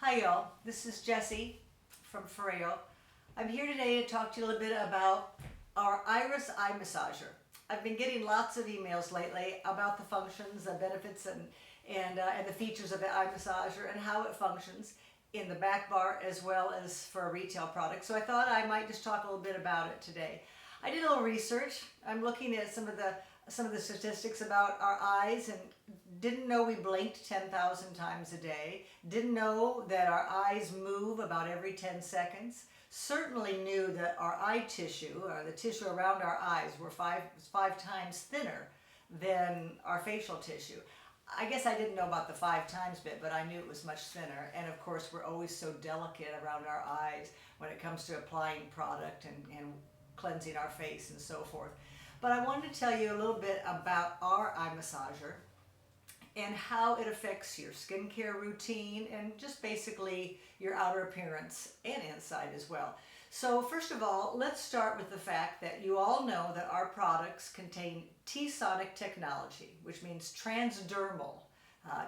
Hi y'all, this is Jessie from FOREO. I'm here today to talk to you a little bit about our Iris Eye Massager. I've been getting lots of emails lately about the functions, the benefits, and the features of the eye massager and how it functions in the back bar as well as for a retail product. So I thought I might just talk a little bit about it today. I did a little research. I'm looking at some of the statistics about our eyes and didn't know we blinked 10,000 times a day. Didn't know that our eyes move about every 10 seconds. Certainly knew that our eye tissue, or the tissue around our eyes, were five times thinner than our facial tissue. I guess I didn't know about the 5 times bit, but I knew it was much thinner. And of course, we're always so delicate around our eyes when it comes to applying product and cleansing our face and so forth. But I wanted to tell you a little bit about our eye massager and how it affects your skincare routine and just basically your outer appearance and inside as well. So first of all, let's start with the fact that you all know that our products contain Tsonic Technology, which means transdermal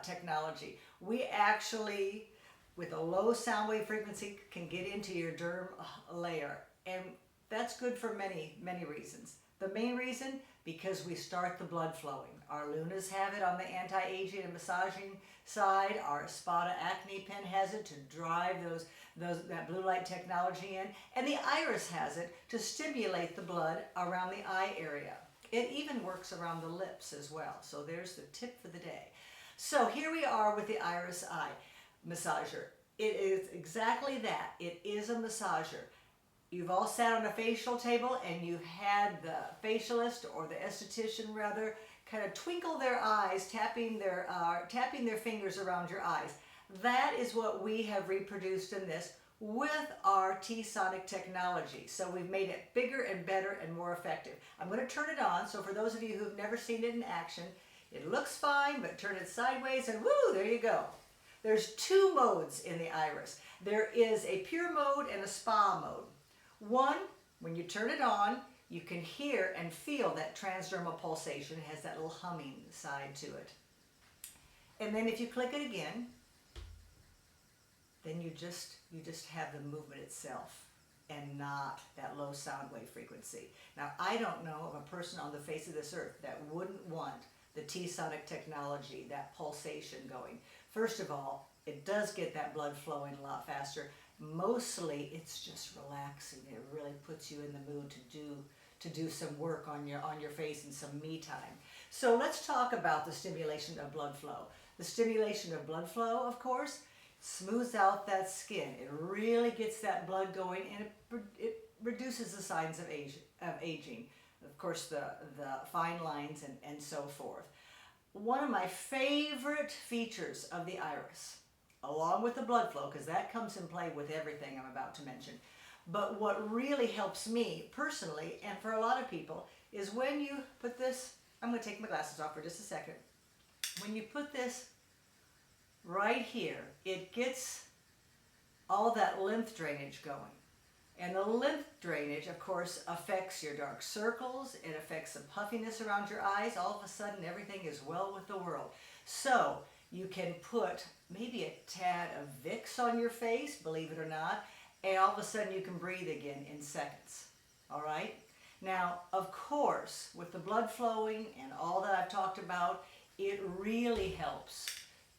technology. We actually, with a low sound wave frequency, can get into your derm layer, and that's good for many, many reasons. The main reason, because we start the blood flowing. Our Lunas have it on the anti-aging and massaging side. Our Spada Acne Pen has it to drive that blue light technology in. And the Iris has it to stimulate the blood around the eye area. It even works around the lips as well. So there's the tip for the day. So here we are with the Iris Eye Massager. It is exactly that. It is a massager. You've all sat on a facial table and you've had the facialist or the esthetician rather kind of twinkle their eyes, tapping their fingers around your eyes. That is what we have reproduced in this with our Tsonic technology. So we've made it bigger and better and more effective. I'm going to turn it on, so for those of you who've never seen it in action, it looks fine, but turn it sideways and woo, there you go. There's 2 modes in the Iris. There is a pure mode and a spa mode. One, when you turn it on, you can hear and feel that transdermal pulsation. It has that little humming side to it. And then if you click it again, then you just have the movement itself and not that low sound wave frequency. Now, I don't know of a person on the face of this earth that wouldn't want the Tsonic technology, that pulsation going. First of all, it does get that blood flowing a lot faster. Mostly it's just relaxing. It really puts you in the mood to do some work on your face and some me time. So let's talk about the stimulation of blood flow. The stimulation of blood flow, of course, smooths out that skin. It really gets that blood going, and it reduces the signs of aging. Of course, the fine lines and so forth. One of my favorite features of the Iris, along with the blood flow, because that comes in play with everything I'm about to mention. But what really helps me personally, and for a lot of people, is when you put this, I'm going to take my glasses off for just a second. When you put this right here, it gets all that lymph drainage going. And the lymph drainage, of course, affects your dark circles. It affects the puffiness around your eyes. All of a sudden, everything is well with the world. So you can put maybe a tad of Vicks on your face, believe it or not, and all of a sudden you can breathe again in seconds. All right? Now, of course, with the blood flowing and all that I've talked about, it really helps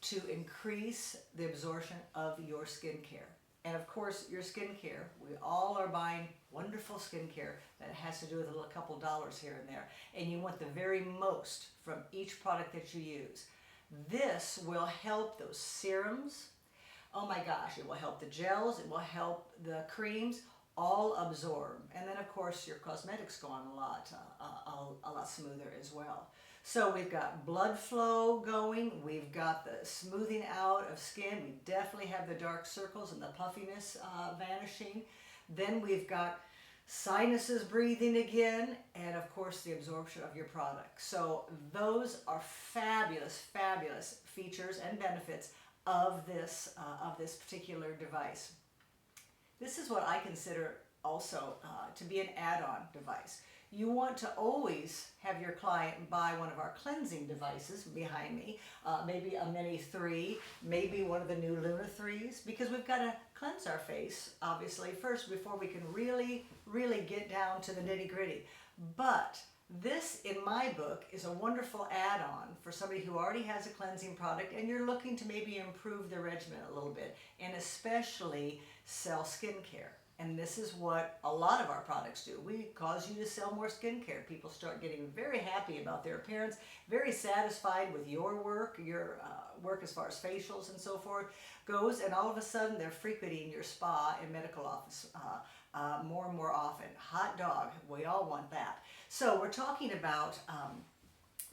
to increase the absorption of your skincare. And of course, your skincare, we all are buying wonderful skincare that has to do with a couple dollars here and there. And you want the very most from each product that you use. This will help those serums. Oh my gosh, it will help the gels, it will help the creams all absorb. And then of course your cosmetics go on a lot smoother as well. So we've got blood flow going, we've got the smoothing out of skin, we definitely have the dark circles and the puffiness vanishing. Then we've got sinuses breathing again, and of course the absorption of your product. So those are fabulous, fabulous features and benefits of this particular device. This is what I consider also to be an add-on device. You want to always have your client buy one of our cleansing devices behind me, maybe a Mini 3, maybe one of the new Luna 3s, because we've got to cleanse our face, obviously, first before we can really get down to the nitty-gritty. But this, in my book, is a wonderful add-on for somebody who already has a cleansing product and you're looking to maybe improve their regimen a little bit, and especially sell skincare. And this is what a lot of our products do. We cause you to sell more skincare. People start getting very happy about their appearance, very satisfied with your work as far as facials and so forth goes, and all of a sudden they're frequenting your spa and medical office more and more often. Hot dog, we all want that. So we're talking about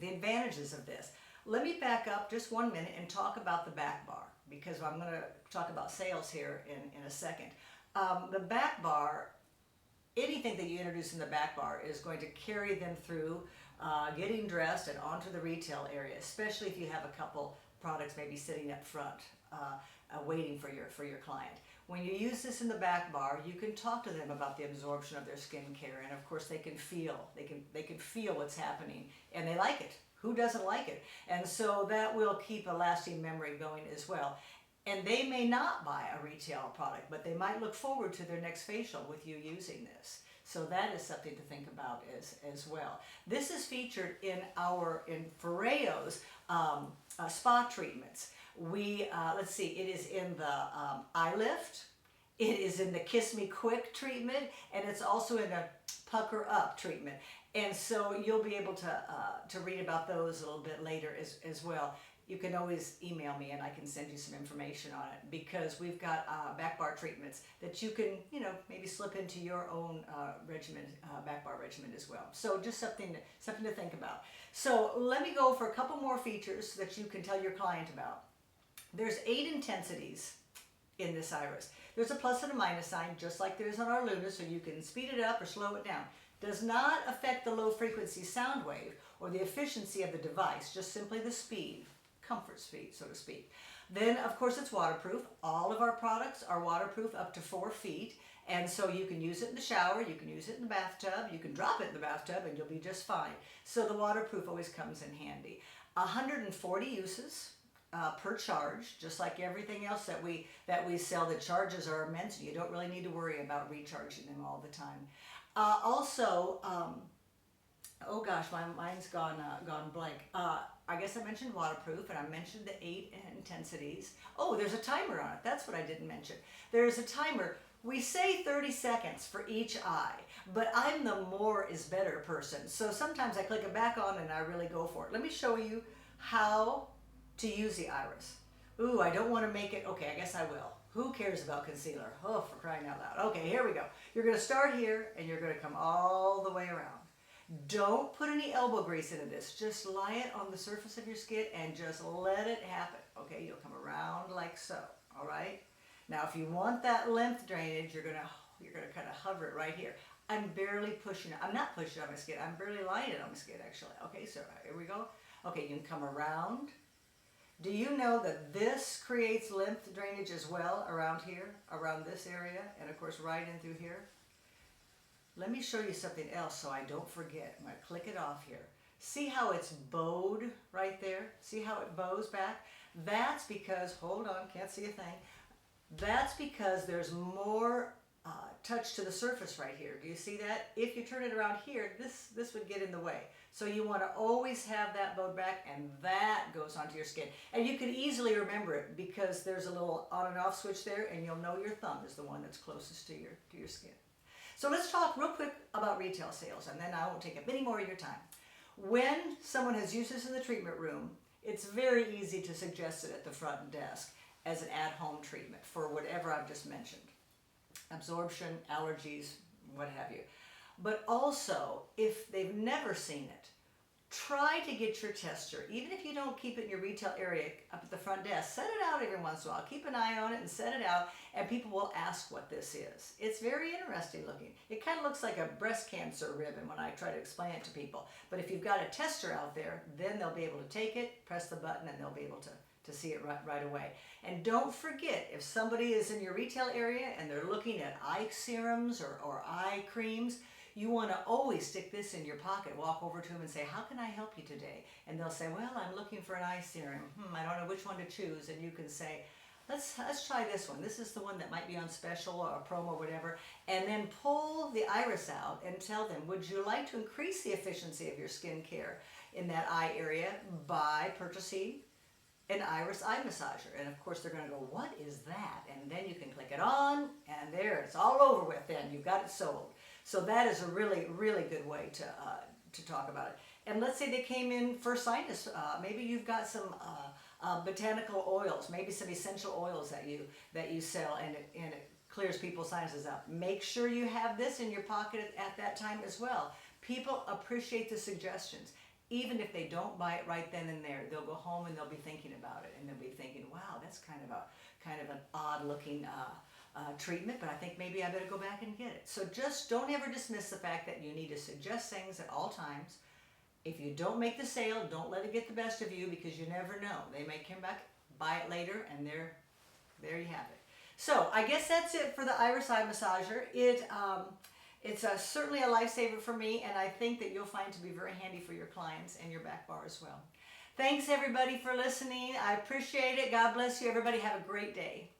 the advantages of this. Let me back up just 1 minute and talk about the back bar, because I'm going to talk about sales here in a second. The back bar, anything that you introduce in the back bar is going to carry them through getting dressed and onto the retail area, especially if you have a couple products maybe sitting up front waiting for your client. When you use this in the back bar, you can talk to them about the absorption of their skincare, and of course they can feel what's happening, and they like it. Who doesn't like it? And so that will keep a lasting memory going as well. And they may not buy a retail product, but they might look forward to their next facial with you using this. So that is something to think about as well. This is featured in FOREO's spa treatments. Let's see, it is in the eye lift, it is in the Kiss Me Quick treatment, and it's also in a Pucker Up treatment. And so you'll be able to read about those a little bit later as well. You can always email me and I can send you some information on it, because we've got back bar treatments that you can, maybe slip into your own regimen, back bar regimen as well. So just something to think about. So let me go for a couple more features that you can tell your client about. There's 8 intensities in this iris. There's a plus and a minus sign, just like there is on our Luna, so you can speed it up or slow it down. Does not affect the low frequency sound wave or the efficiency of the device, just simply the speed. Comfort speed, so to speak. Then, of course, it's waterproof. All of our products are waterproof up to 4 feet, and so you can use it in the shower, you can use it in the bathtub, you can drop it in the bathtub, and you'll be just fine. So the waterproof always comes in handy. 140 uses per charge, just like everything else that we sell. The charges are immense. You don't really need to worry about recharging them all the time. Oh gosh, my mind's gone blank. I guess I mentioned waterproof, and I mentioned the 8 intensities. Oh, there's a timer on it. That's what I didn't mention. There's a timer. We say 30 seconds for each eye, but I'm the more is better person. So sometimes I click it back on and I really go for it. Let me show you how to use the iris. Ooh, I don't want to make it. Okay, I guess I will. Who cares about concealer? Oh, for crying out loud. Okay, here we go. You're going to start here and you're going to come all the way around. Don't put any elbow grease into this. Just lie it on the surface of your skin and just let it happen. Okay, you'll come around like so. All right. Now, if you want that lymph drainage, you're gonna kind of hover it right here. I'm barely pushing it. I'm not pushing it on my skin. I'm barely lying it on my skin, actually. Okay, so here we go. Okay, you can come around. Do you know that this creates lymph drainage as well around here, around this area, and of course right in through here? Let me show you something else so I don't forget. I'm going to click it off here. See how it's bowed right there? See how it bows back? That's because, hold on, can't see a thing. That's because there's more touch to the surface right here. Do you see that? If you turn it around here, this would get in the way. So you want to always have that bowed back, and that goes onto your skin. And you can easily remember it because there's a little on and off switch there, and you'll know your thumb is the one that's closest to your skin. So let's talk real quick about retail sales, and then I won't take up any more of your time. When someone has used this in the treatment room, it's very easy to suggest it at the front desk as an at-home treatment for whatever I've just mentioned. Absorption, allergies, what have you. But also, if they've never seen it, try to get your tester, even if you don't keep it in your retail area up at the front desk, set it out every once in a while. Keep an eye on it and set it out, and people will ask what this is. It's very interesting looking. It kind of looks like a breast cancer ribbon when I try to explain it to people. But if you've got a tester out there, then they'll be able to take it, press the button, and they'll be able to see it right away. And don't forget, if somebody is in your retail area and they're looking at eye serums or eye creams, you want to always stick this in your pocket, walk over to them and say, how can I help you today? And they'll say, well, I'm looking for an eye serum. I don't know which one to choose. And you can say, let's try this one. This is the one that might be on special or a promo or whatever. And then pull the iris out and tell them, would you like to increase the efficiency of your skincare in that eye area by purchasing an iris eye massager? And of course they're going to go, what is that? And then you can click it on, and there, it's all over with. Then you've got it sold. So that is a really, really good way to talk about it. And let's say they came in for sinus. Maybe you've got some botanical oils, maybe some essential oils that you sell, and it clears people's sinuses out. Make sure you have this in your pocket at that time as well. People appreciate the suggestions. Even if they don't buy it right then and there, they'll go home and they'll be thinking about it, and they'll be thinking, wow, that's kind of an odd looking treatment, but I think maybe I better go back and get it. So just don't ever dismiss the fact that you need to suggest things at all times. If you don't make the sale, don't let it get the best of you, because you never know. They may come back, buy it later, and there you have it. So I guess that's it for the iris eye massager. It's certainly a lifesaver for me, and I think that you'll find it to be very handy for your clients and your back bar as well. Thanks everybody for listening. I appreciate it. God bless you. Everybody have a great day.